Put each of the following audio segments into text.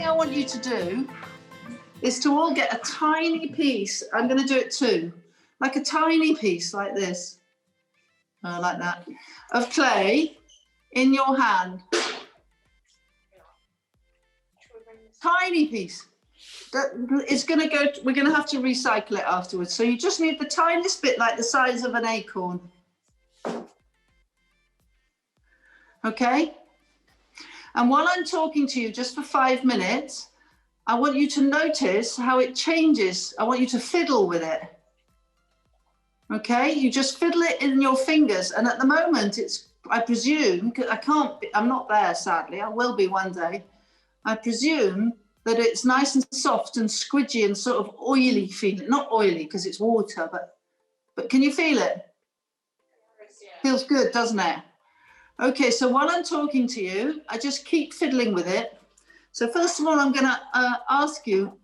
I want you to do is to all get a tiny piece. I'm going to do it too, like a tiny piece like this, like that, of clay in your hand. Tiny piece. It's going to go, we're going to have to recycle it afterwards. So you just need the tiniest bit, like the size of an acorn. Okay? And while I'm talking to you just for 5 minutes, I want you to notice how it changes. I want you to fiddle with it. Okay? You just fiddle it in your fingers. And at the moment, it's, I presume, I'm not there, sadly. I will be one day. I presume that it's nice and soft and squidgy and sort of oily feeling. Not oily because it's water, but can you feel it? Yeah. Feels good, doesn't it? Okay, so while I'm talking to you, I just keep fiddling with it. So first of all, I'm going to ask you,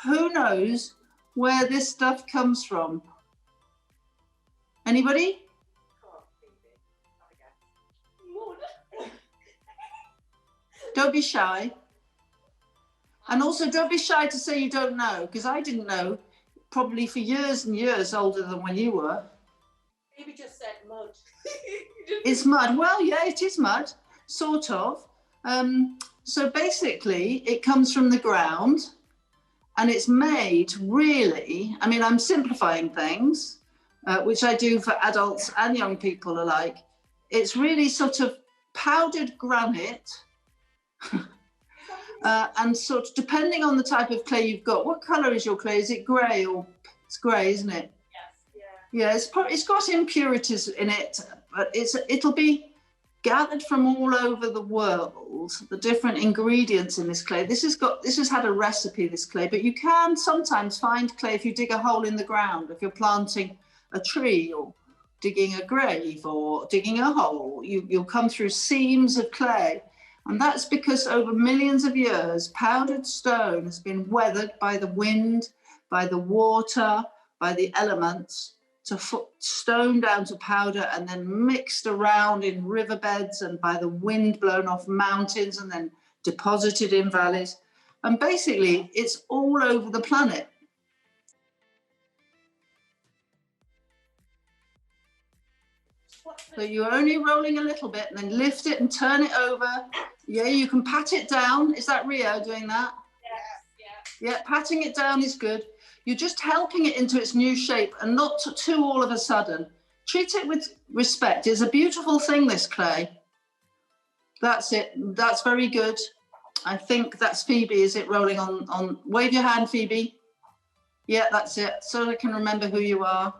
who knows where this stuff comes from? Anybody? Don't be shy. And also don't be shy to say you don't know, because I didn't know, probably for years and years older than when you were. Maybe just said mud. It's mud. Well, yeah, it is mud, sort of. So basically, it comes from the ground, and it's made really, I mean, I'm simplifying things, which I do for adults and young people alike. It's really sort of powdered granite, and sort of depending on the type of clay you've got. What colour is your clay? Is it grey or it's grey, isn't it? Yes. Yeah. Yeah, it's got impurities in it, but it'll be gathered from all over the world. The different ingredients in this clay. This has had a recipe, this clay, but you can sometimes find clay if you dig a hole in the ground. If you're planting a tree or digging a grave or digging a hole, you'll come through seams of clay. And that's because over millions of years, powdered stone has been weathered by the wind, by the water, by the elements, to stone down to powder and then mixed around in riverbeds and by the wind blown off mountains and then deposited in valleys. And basically, it's all over the planet. So you're only rolling a little bit and then lift it and turn it over. Yeah, you can pat it down. Is that Rio doing that? Yes, yeah. Yeah, patting it down is good. You're just helping it into its new shape and not too all of a sudden. Treat it with respect. It's a beautiful thing, this clay. That's it. That's very good. I think that's Phoebe, is it, rolling on? Wave your hand, Phoebe. Yeah, that's it. So I can remember who you are.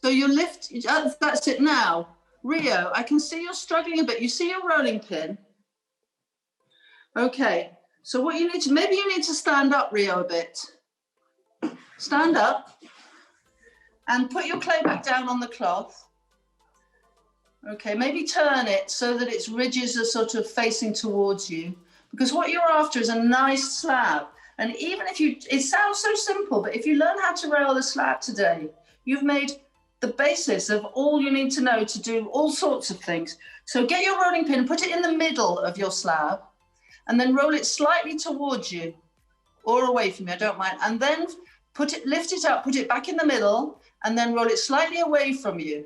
So you lift, that's it now. Rio, I can see you're struggling a bit. You see your rolling pin? Okay, so what you need to, maybe you need to stand up, Rio, a bit. Stand up and put your clay back down on the cloth. Okay, maybe turn it so that its ridges are sort of facing towards you, because what you're after is a nice slab. And even if it sounds so simple, but if you learn how to rail the slab today, you've made the basis of all you need to know to do all sorts of things. So get your rolling pin, put it in the middle of your slab, and then roll it slightly towards you or away from you, I don't mind. And then lift it up, put it back in the middle, and then roll it slightly away from you,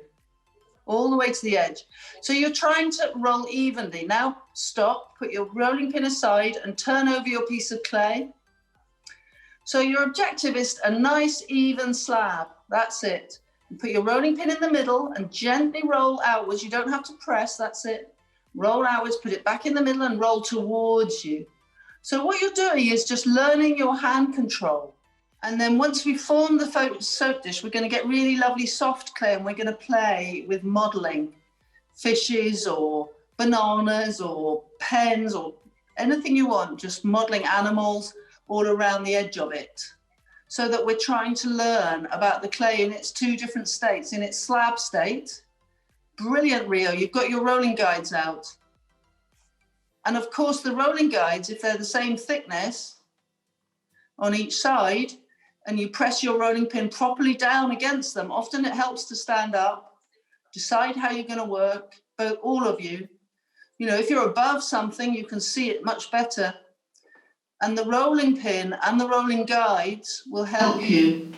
all the way to the edge. So you're trying to roll evenly. Now stop, put your rolling pin aside and turn over your piece of clay. So your objective is a nice even slab, that's it. Put your rolling pin in the middle and gently roll outwards. You don't have to press, that's it. Roll outwards, put it back in the middle and roll towards you. So what you're doing is just learning your hand control. And then once we form the soap dish, we're going to get really lovely soft clay and we're going to play with modelling fishes or bananas or pens or anything you want, just modelling animals all around the edge of it, so that we're trying to learn about the clay in its two different states. In its slab state, brilliant, Rio, you've got your rolling guides out. And of course, the rolling guides, if they're the same thickness on each side, and you press your rolling pin properly down against them, often it helps to stand up, decide how you're going to work, all of you. You know, if you're above something, you can see it much better. And the rolling pin and the rolling guides will help you.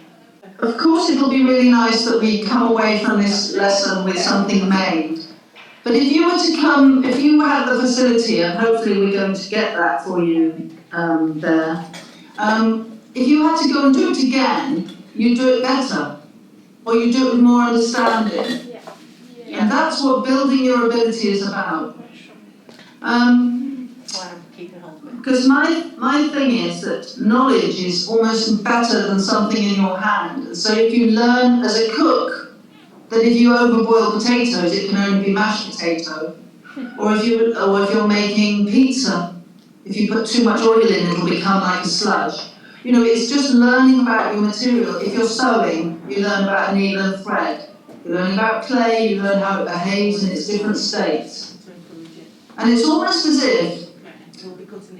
Of course, it'll be really nice that we come away from this lesson with something made. But if you were to come, if you had the facility, and hopefully we're going to get that for you there, if you had to go and do it again, you do it better, or you do it with more understanding. And that's what building your ability is about. Because my thing is that knowledge is almost better than something in your hand. So if you learn as a cook that if you overboil potatoes, it can only be mashed potato, or if you're making pizza, if you put too much oil in, it'll become like a sludge. You know, it's just learning about your material. If you're sewing, you learn about a needle and thread. You learn about clay, you learn how it behaves in its different states. And it's almost as if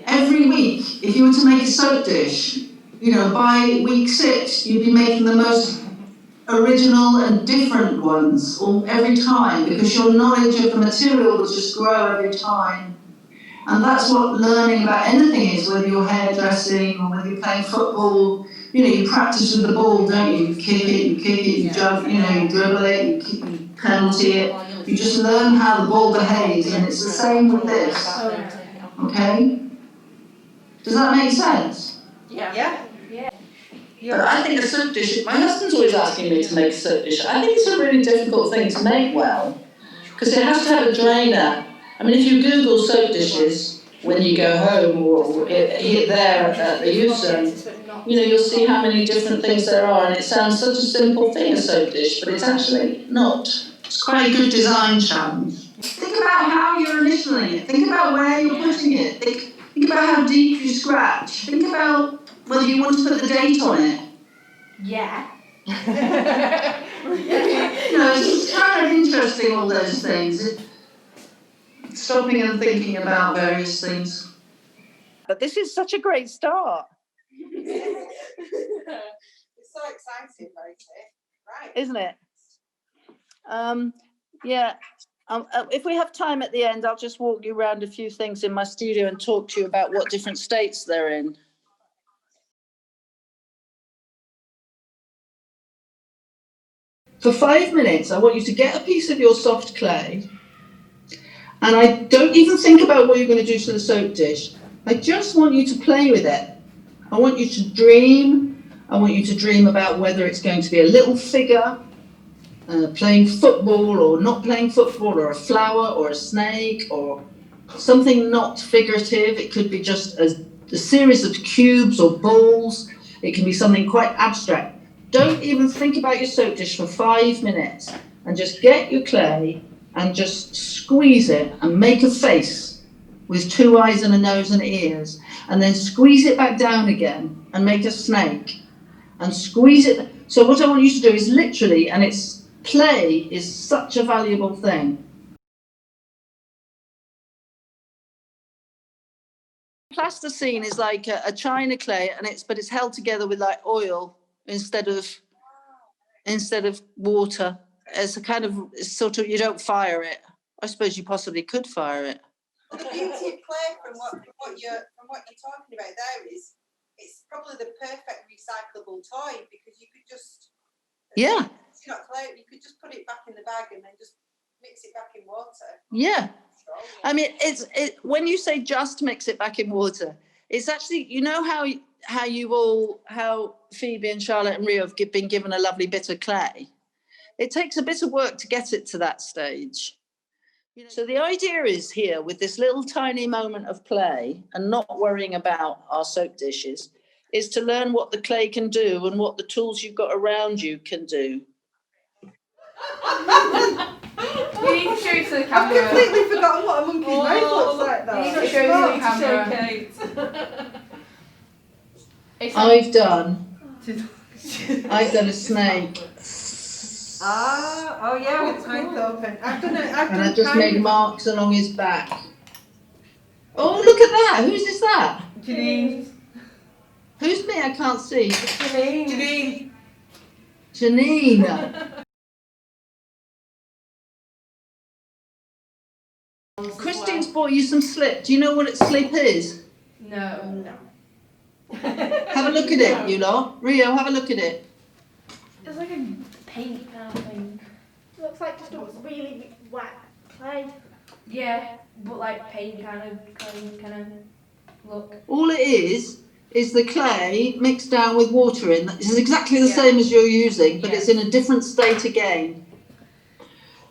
every week, if you were to make a soap dish, you know, by week 6, you'd be making the most original and different ones every time, because your knowledge of the material will just grow every time. And that's what learning about anything is, whether you're hairdressing or whether you're playing football. You know, you practice with the ball, don't you? You kick it, you jump, you know, you dribble it, you penalty it. You just learn how the ball behaves, and it's the same with this. Okay? Does that make sense? Yeah. But I think a soap dish, my husband's always asking me to make a soap dish. I think it's a really difficult thing to make well, because it has to have a drainer. I mean, if you Google soap dishes when you go home or there at the youth zone, you know, you'll see how many different things there are, and it sounds such a simple thing, a soap dish, but it's actually not. It's quite a good design challenge. Think about how you're initialing it. Think about where you're putting it. Think about how deep you scratch. Think about whether you want to put the date on it. Yeah. You know, it's kind of interesting, all those things. Stopping and thinking about various things. But this is such a great start. It's so exciting, right? Isn't it? Yeah. If we have time at the end, I'll just walk you around a few things in my studio and talk to you about what different states they're in. For 5 minutes, I want you to get a piece of your soft clay, and I don't even think about what you're going to do to the soap dish. I just want you to play with it. I want you to dream. I want you to dream about whether it's going to be a little figure, playing football or not playing football, or a flower or a snake or something not figurative. It could be just a series of cubes or balls. It can be something quite abstract. Don't even think about your soap dish for 5 minutes, and just get your clay and just squeeze it and make a face with 2 eyes and a nose and ears, and then squeeze it back down again and make a snake and squeeze it. So what I want you to do is literally, and it's play is such a valuable thing. Plasticine is like a china clay, and it's held together with like oil instead of water. It's a kind of sort of, you don't fire it. I suppose you possibly could fire it. The beauty of clay, from what you're talking about there, is it's probably the perfect recyclable toy, because you could just it's not clay, you could just put it back in the bag and then just mix it back in water. Yeah. I mean, when you say just mix it back in water, it's actually, you know how Phoebe and Charlotte and Rio have been given a lovely bit of clay. It takes a bit of work to get it to that stage. So the idea is here, with this little tiny moment of play and not worrying about our soap dishes, is to learn what the clay can do and what the tools you've got around you can do. You need to show it to the camera. I've completely forgotten what a monkey's mouth looks like, though. You need to show it to the camera. I've done a snake. Oh yeah, with its mouth open. I just made marks along his back. Oh, look at that! Who's that? Janine. Who's me? I can't see. Janine. Christine's bought you some slip. Do you know what slip is? No. Have a look at it, you lot. Rio, have a look at it. It's like a paint kind of thing. Looks like just a really wet clay. Yeah, but like paint kind of look. All it is the clay mixed down with water in. It's exactly the Yeah. same as you're using, but Yeah. it's in a different state again.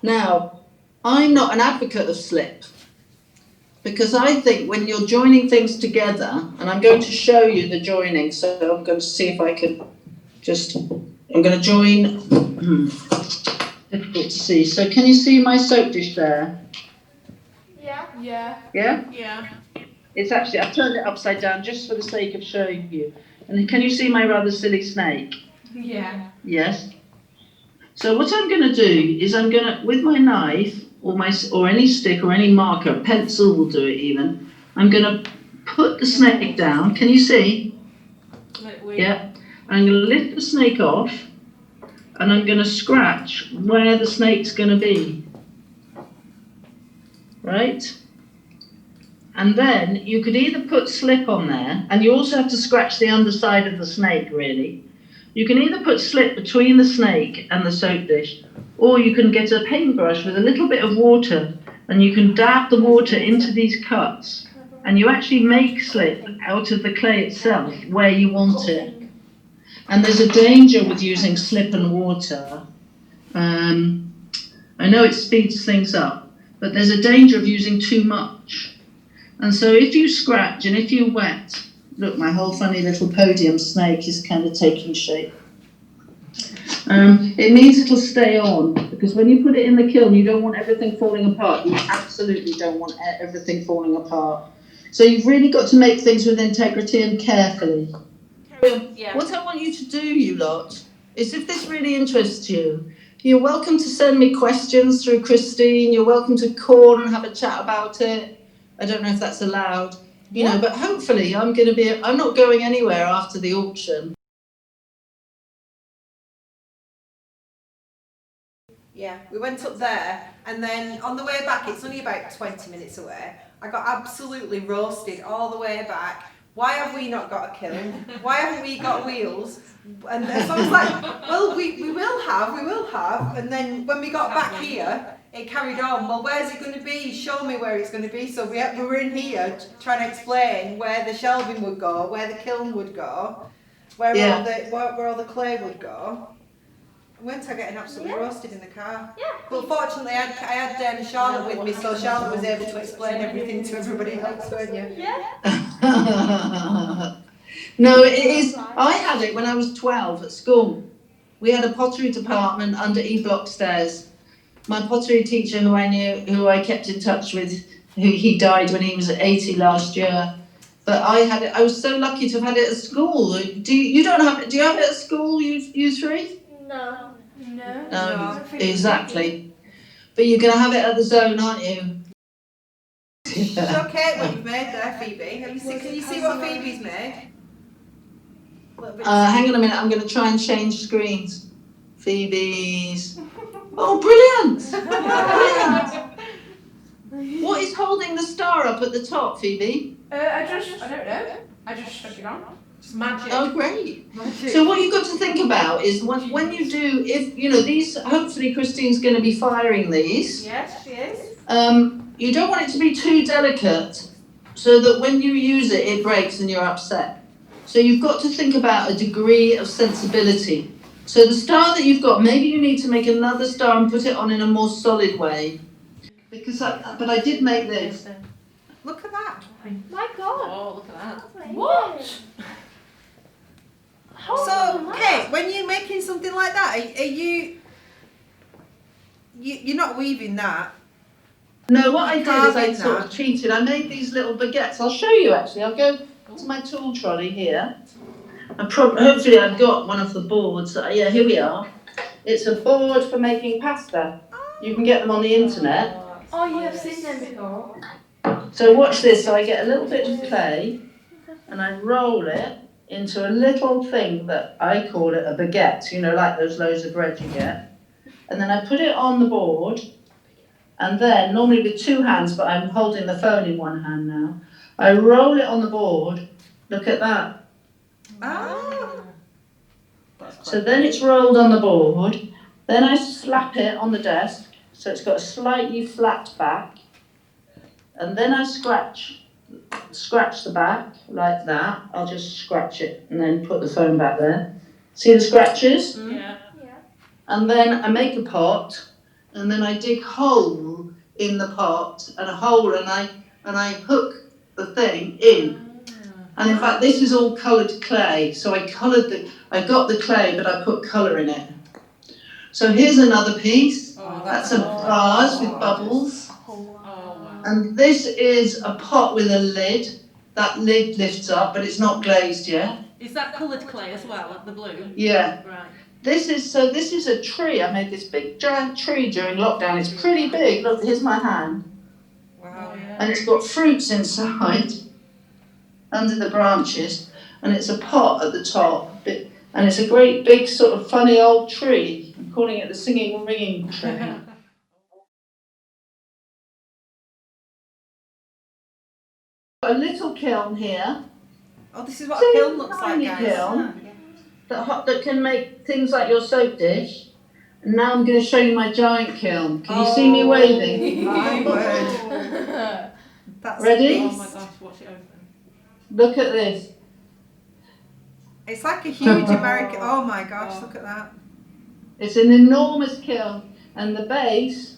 Now, I'm not an advocate of slip, because I think when you're joining things together, and I'm going to show you the joining, so I'm going to see if I can I'm going to join, difficult to see. So can you see my soap dish there? Yeah. Yeah. Yeah? Yeah. It's actually, I've turned it upside down just for the sake of showing you. And can you see my rather silly snake? Yeah. Yes. So what I'm going to do is I'm going to, with my knife or any stick or any marker, pencil will do it even, I'm going to put the snake down. Can you see? Yeah. I'm going to lift the snake off and I'm going to scratch where the snake's going to be. Right? And then you could either put slip on there, and you also have to scratch the underside of the snake, really. You can either put slip between the snake and the soap dish, or you can get a paintbrush with a little bit of water, and you can dab the water into these cuts, and you actually make slip out of the clay itself where you want it. And there's a danger with using slip and water. I know it speeds things up, but there's a danger of using too much. And so if you scratch and if you wet, look, my whole funny little podium snake is kind of taking shape. It means it'll stay on, because when you put it in the kiln, you don't want everything falling apart. You absolutely don't want everything falling apart. So you've really got to make things with integrity and carefully. Yeah. What I want you to do, you lot, is if this really interests you, you're welcome to send me questions through Christine. You're welcome to call and have a chat about it. I don't know if that's allowed, you know, but hopefully I'm not going anywhere after the auction. Yeah, we went up there, and then on the way back, it's only about 20 minutes away. I got absolutely roasted all the way back. Why have we not got a kiln? Why haven't we got wheels? And so I was like, well, we will have. And then when we got back here, it carried on. Well, where's it going to be? Show me where it's going to be. So we were in here trying to explain where the shelving would go, where the kiln would go, where all the clay would go. Weren't I getting absolutely roasted in the car? Yeah. But fortunately, I had Charlotte with me, so Charlotte was able to explain everything to everybody else, weren't you? Yeah. No, it is. I had it when I was 12 at school. We had a pottery department under E Block stairs. My pottery teacher, who I knew, who I kept in touch with, he died when he was 80 last year. But I had it. I was so lucky to have had it at school. Do you have it at school? You three? No. No, exactly. But you're going to have it at the zone, aren't you? Show Kate what you've made there, Phoebe. Can you see what Phoebe's made? Hang on a minute, I'm going to try and change screens. Phoebe's. Oh, brilliant! What is holding the star up at the top, Phoebe? I don't know. I just stuck it on. It's magic. Oh, great. Magic. So what you've got to think about is when you do, if, you know, these, hopefully Christine's going to be firing these. Yes, she is. You don't want it to be too delicate so that when you use it, it breaks and you're upset. So you've got to think about a degree of sensibility. So the star that you've got, maybe you need to make another star and put it on in a more solid way. But I did make this. Look at that. My God. Oh, look at that. That's amazing. What? So, Kate, when you're making something like that, are you're not weaving that? No, what I did is I Carving sort that. of cheated. I made these little baguettes. I'll show you actually. I'll go to my tool trolley here. Hopefully I've got one of the boards. Yeah, here we are. It's a board for making pasta. You can get them on the internet. Oh, you have seen them before. So watch this. So I get a little bit of clay and I roll it into a little thing that I call it a baguette, you know, like those loaves of bread you get. And then I put it on the board And then, normally with 2 hands, but I'm holding the phone in 1 hand now, I roll it on the board. Look at that. Oh. So then it's rolled on the board. Then I slap it on the desk, so it's got a slightly flat back. And then I scratch the back like that. I'll just scratch it and then put the phone back there. See the scratches? Yeah. And then I make a pot, and then I dig a hole in the pot, and a hole, and I hook the thing in. And in fact, this is all coloured clay. So I got the clay, but I put colour in it. So here's another piece. That's a vase with bubbles. And this is a pot with a lid. That lid lifts up, but it's not glazed yet. Is that coloured clay as well, like the blue? Yeah. Right. This is a tree. I made this big giant tree during lockdown. It's pretty big. Look, here's my hand. Wow. And it's got fruits inside, under the branches, and it's a pot at the top. And it's a great big sort of funny old tree. I'm calling it the singing ringing tree. A little kiln here. Oh, this is what a kiln looks like, Tiny guys. kiln that can make things like your soap dish. And now I'm going to show you my giant kiln. Can you see me waving? My word. That's Ready? Oh my gosh, watch it open. Look at this. It's like a huge American. Oh my gosh, look at that. It's an enormous kiln, and the base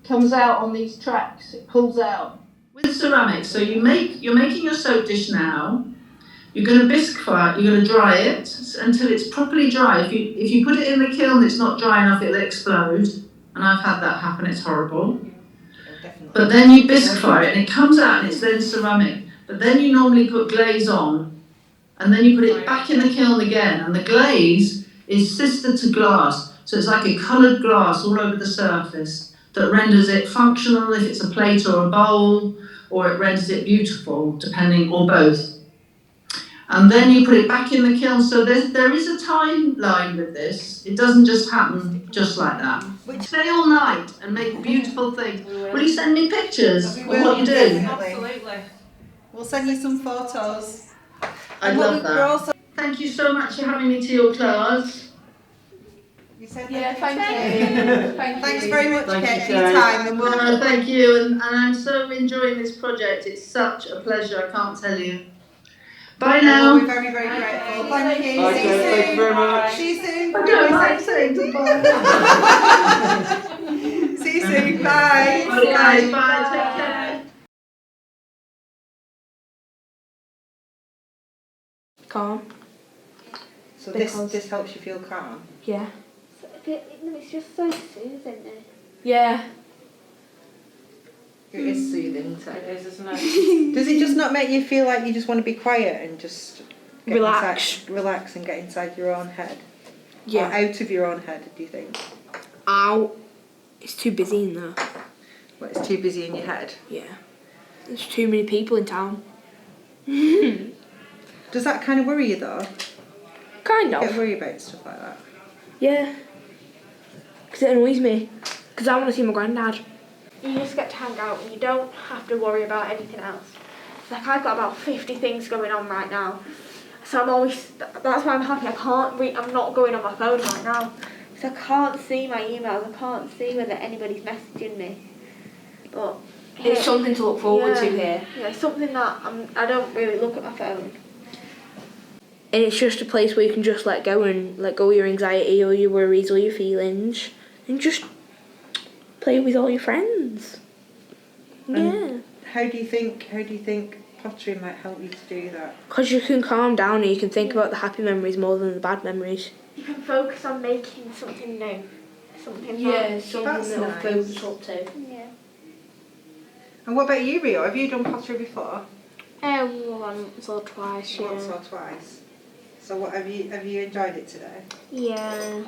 comes out on these tracks. It pulls out with ceramics. So you're making your soap dish now. You're going to bisque fire. You're going to dry it until it's properly dry. If you put it in the kiln, it's not dry enough. It'll explode, and I've had that happen. It's horrible. But then you bisque fire it, and it comes out, and it's then ceramic. But then you normally put glaze on, and then you put it back in the kiln again, and the glaze is sister to glass. So it's like a coloured glass all over the surface that renders it functional if it's a plate or a bowl, or it renders it beautiful, depending, or both. And then you put it back in the kiln. So there is a timeline with this. It doesn't just happen just like that. Stay all night and make beautiful things. Will you send me pictures of what you do? Absolutely. We'll send you some photos. I'd love that. Thank you so much for having me to your class. You said Yeah, thank thank you. Thanks very much, Thank Kate, you, for your Kate. time. And we'll Thank you, and I'm so enjoying this project. It's such a pleasure, I can't tell you. Bye now. we'll be very, very grateful. Thank you. Okay, See you soon. thank you very much. See you soon. I don't like saying goodbye. See you soon. Bye. Bye guys, bye, take care. Calm. So this helps you feel calm. Yeah. It's just so soothing. Yeah. It is soothing, isn't It it? is, isn't it? Does it just not make you feel like you just want to be quiet and just get Relax. relax and get inside your own head? Yeah. Or out of your own head, do you think? Ow. It's too busy in there. Well, it's too busy in your head. Yeah. There's too many people in town. Does that kind of worry you though? Kind Get of. worried about stuff like that? Yeah. Because it annoys me. Because I want to see my granddad. You just get to hang out and you don't have to worry about anything else. Like I've got about 50 things going on right now. So I'm always, that's why I'm happy. I'm not going on my phone right now. So I can't see my emails. I can't see whether anybody's messaging me. But It's something to look forward to here. Yeah, something that I don't really look at my phone. And it's just a place where you can just let go and let go of your anxiety or your worries or your feelings and just play with all your friends. Yeah. How do you think pottery might help you to do that? Because you can calm down and you can think about the happy memories more than the bad memories. You can focus on making something new. Something Yeah, fun. something That's that will nice. focus up to. Yeah. And what about you, Rio? Have you done pottery before? Once or twice, yeah. Once or twice. So what have you enjoyed it today? Yeah.